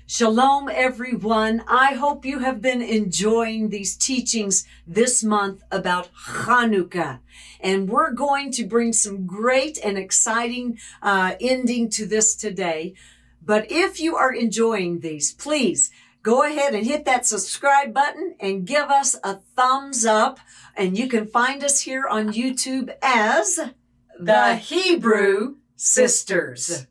Shalom, everyone. I hope you have been enjoying these teachings this month about Hanukkah. And we're going to bring some great and exciting ending to this today. But if you are enjoying these, please go ahead and hit that subscribe button and give us a thumbs up. And you can find us here on YouTube as the Hebrew Sisters.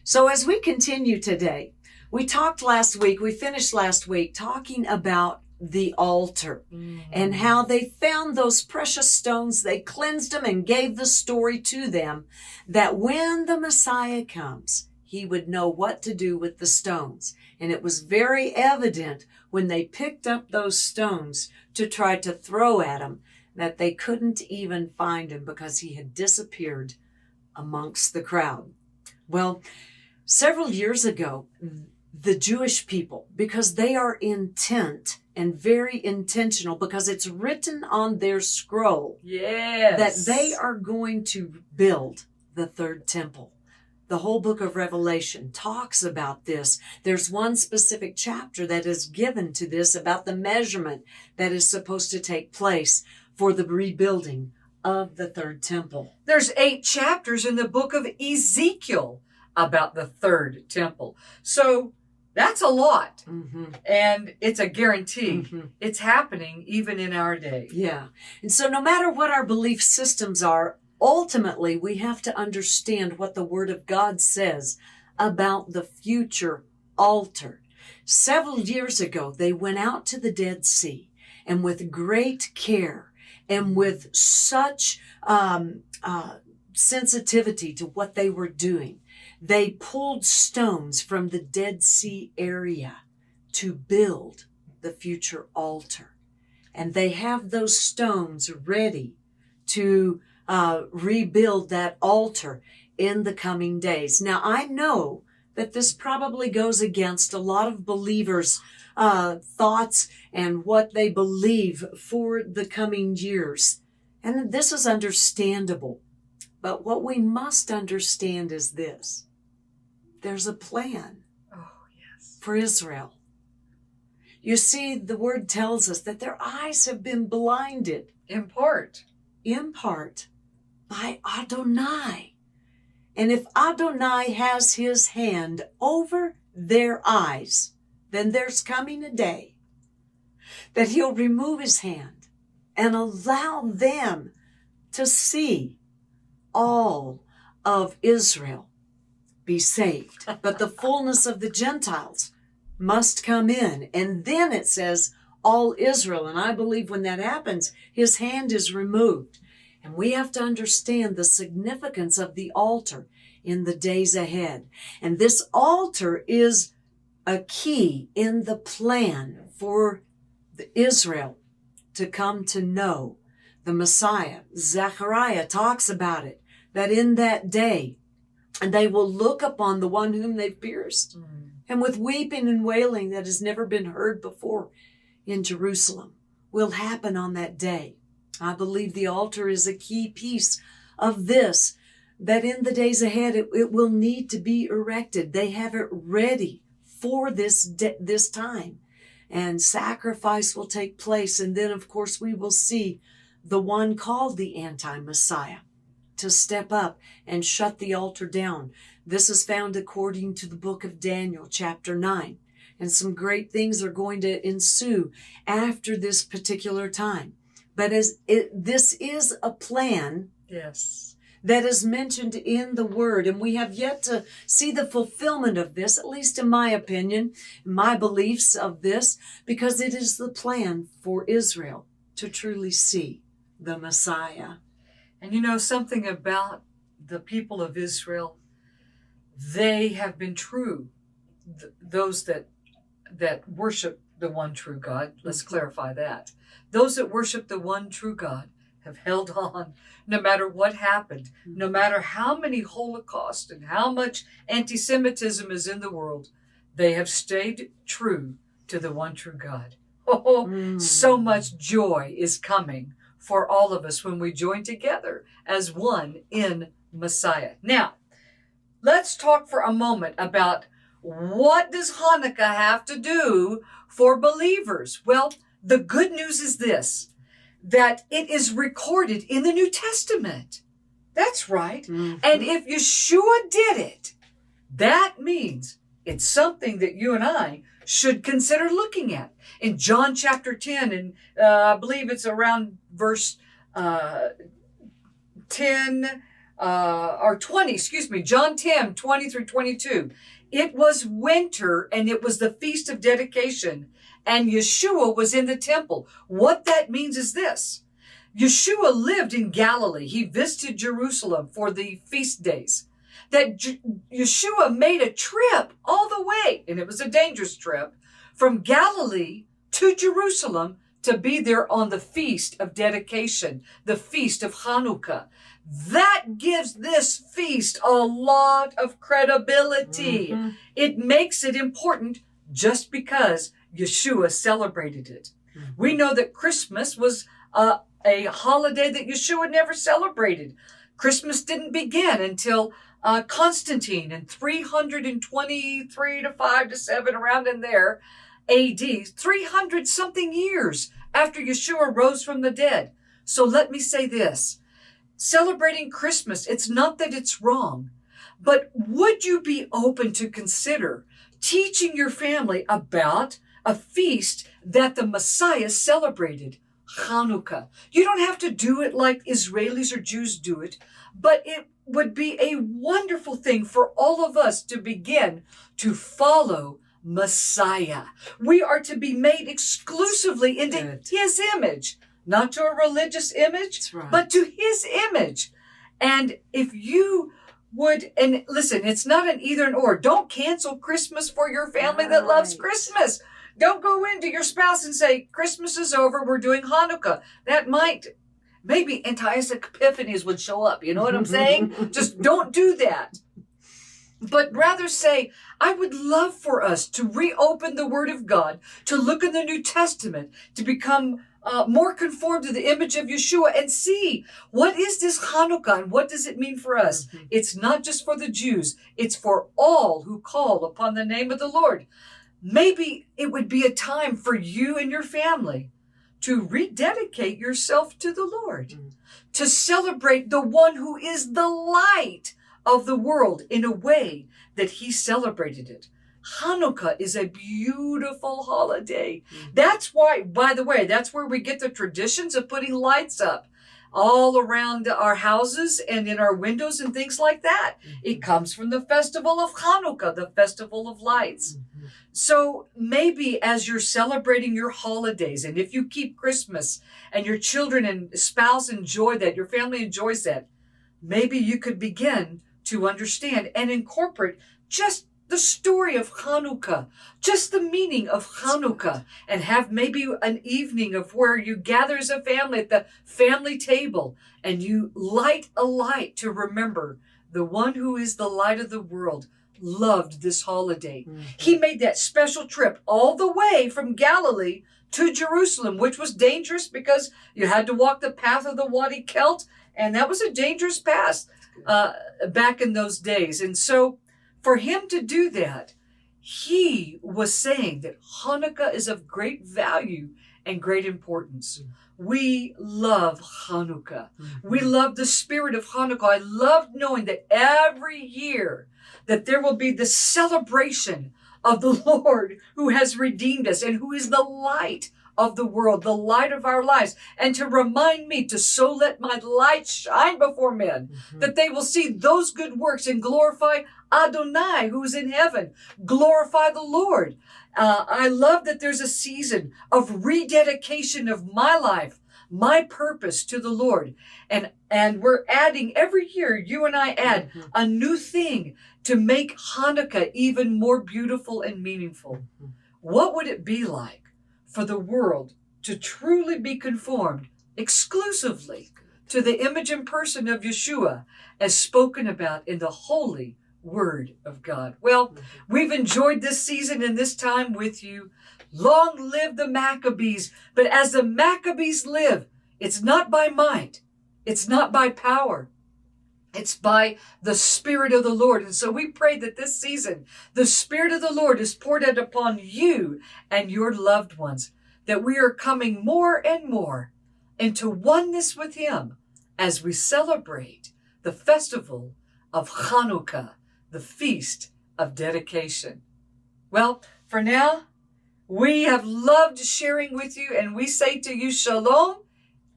So as we continue today, we finished last week talking about the altar and how they found those precious stones. They cleansed them and gave the story to them that when the Messiah comes, he would know what to do with the stones. And it was very evident when they picked up those stones to try to throw at him that they couldn't even find him because he had disappeared amongst the crowd. Well, several years ago, the Jewish people, because they are intent and very intentional, because it's written on their scroll, that they are going to build the third temple. The whole book of Revelation talks about this. There's one specific chapter that is given to this about the measurement that is supposed to take place for the rebuilding of the third temple. There's 8 chapters in the book of Ezekiel about the third temple. So that's a lot. And it's a guarantee. It's happening even in our day. Yeah. And so no matter what our belief systems are, ultimately we have to understand what the Word of God says about the future altar. Several years ago, they went out to the Dead Sea, and with great care and with such sensitivity to what they were doing, they pulled stones from the Dead Sea area to build the future altar. And they have those stones ready to rebuild that altar in the coming days. Now, I know that this probably goes against a lot of believers' thoughts and what they believe for the coming years. And this is understandable. But what we must understand is this. There's a plan for Israel. You see, the word tells us that their eyes have been blinded. In part by Adonai. And if Adonai has his hand over their eyes, then there's coming a day that he'll remove his hand and allow them to see all of Israel be saved. But the fullness of the Gentiles must come in. And then it says all Israel. And I believe when that happens, his hand is removed. And we have to understand the significance of the altar in the days ahead. And this altar is a key in the plan for Israel to come to know the Messiah. Zechariah talks about it, that in that day, and they will look upon the one whom they've pierced. And with weeping and wailing that has never been heard before in Jerusalem will happen on that day. I believe the altar is a key piece of this, that in the days ahead it will need to be erected. They have it ready for this time. And sacrifice will take place. And then, of course, we will see the one called the anti-Messiah to step up and shut the altar down. This is found according to the book of Daniel, chapter 9. And some great things are going to ensue after this particular time. But this is a plan that is mentioned in the Word. And we have yet to see the fulfillment of this, at least in my opinion, my beliefs of this, because it is the plan for Israel to truly see the Messiah. And you know something about the people of Israel? They have been true. Those that worship the one true God, let's clarify that. Those that worship the one true God have held on no matter what happened, no matter how many Holocaust and how much anti-Semitism is in the world. They have stayed true to the one true God. So much joy is coming for all of us when we join together as one in Messiah. Now, let's talk for a moment about what does Hanukkah have to do for believers? Well, the good news is this, that it is recorded in the New Testament. That's right. Mm-hmm. And if Yeshua did it, that means it's something that you and I should consider looking at. In John chapter 10, and I believe it's around verse 10 or 20, John 10, 20 through 22. It was winter and it was the Feast of Dedication, and Yeshua was in the temple. What that means is this. Yeshua lived in Galilee. He visited Jerusalem for the feast days. That Yeshua made a trip all the way, and it was a dangerous trip, from Galilee to Jerusalem to be there on the Feast of Dedication, the Feast of Hanukkah. That gives this feast a lot of credibility. Mm-hmm. It makes it important just because Yeshua celebrated it. Mm-hmm. We know that Christmas was a holiday that Yeshua never celebrated. Christmas didn't begin until Constantine in 323 to 5 to 7, around in there, AD, 300 something years after Yeshua rose from the dead. So let me say this. Celebrating Christmas, it's not that it's wrong, but would you be open to consider teaching your family about a feast that the Messiah celebrated, Hanukkah? You don't have to do it like Israelis or Jews do it, but it would be a wonderful thing for all of us to begin to follow Messiah. We are to be made exclusively into his image. Not to a religious image, right, but to his image. And if you would, and listen, it's not an either and or. Don't cancel Christmas for your family that loves Christmas. Don't go into your spouse and say, Christmas is over, we're doing Hanukkah. That might, maybe antioxic epiphanies would show up. You know what I'm saying? Just don't do that. But rather say, I would love for us to reopen the Word of God, to look in the New Testament, to become more conformed to the image of Yeshua and see what is this Hanukkah and what does it mean for us. Mm-hmm. It's not just for the Jews. It's for all who call upon the name of the Lord. Maybe it would be a time for you and your family to rededicate yourself to the Lord, to celebrate the one who is the light of the world in a way that he celebrated it. Hanukkah is a beautiful holiday. Mm-hmm. That's why, by the way, that's where we get the traditions of putting lights up all around our houses and in our windows and things like that. Mm-hmm. It comes from the festival of Hanukkah, the festival of lights. Mm-hmm. So maybe as you're celebrating your holidays, and if you keep Christmas and your children and spouse enjoy that, your family enjoys that, maybe you could begin to understand and incorporate just the story of Hanukkah, just the meaning of Hanukkah, and have maybe an evening of where you gather as a family at the family table and you light a light to remember the one who is the light of the world loved this holiday. Mm-hmm. He made that special trip all the way from Galilee to Jerusalem, which was dangerous because you had to walk the path of the Wadi Kelt, and that was a dangerous path back in those days. And so for him to do that, he was saying that Hanukkah is of great value and great importance. Mm-hmm. We love Hanukkah. Mm-hmm. We love the spirit of Hanukkah. I love knowing that every year that there will be the celebration of the Lord who has redeemed us and who is the light of the world, the light of our lives, and to remind me to so let my light shine before men, that they will see those good works and glorify Adonai, who is in heaven. Glorify the Lord. I love that there's a season of rededication of my life, my purpose to the Lord. And we're adding every year, you and I add a new thing to make Hanukkah even more beautiful and meaningful. What would it be like for the world to truly be conformed exclusively to the image and person of Yeshua as spoken about in the holy Word of God? Well, we've enjoyed this season and this time with you. Long live the Maccabees. But as the Maccabees live, It's not by might. It's not by power. It's by the Spirit of the Lord. And so we pray that this season, the Spirit of the Lord is poured out upon you and your loved ones, that we are coming more and more into oneness with Him as we celebrate the festival of Hanukkah, the feast of dedication. Well, for now, we have loved sharing with you, and we say to you shalom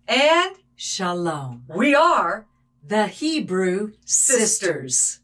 and Shalom. we are The Hebrew Sisters.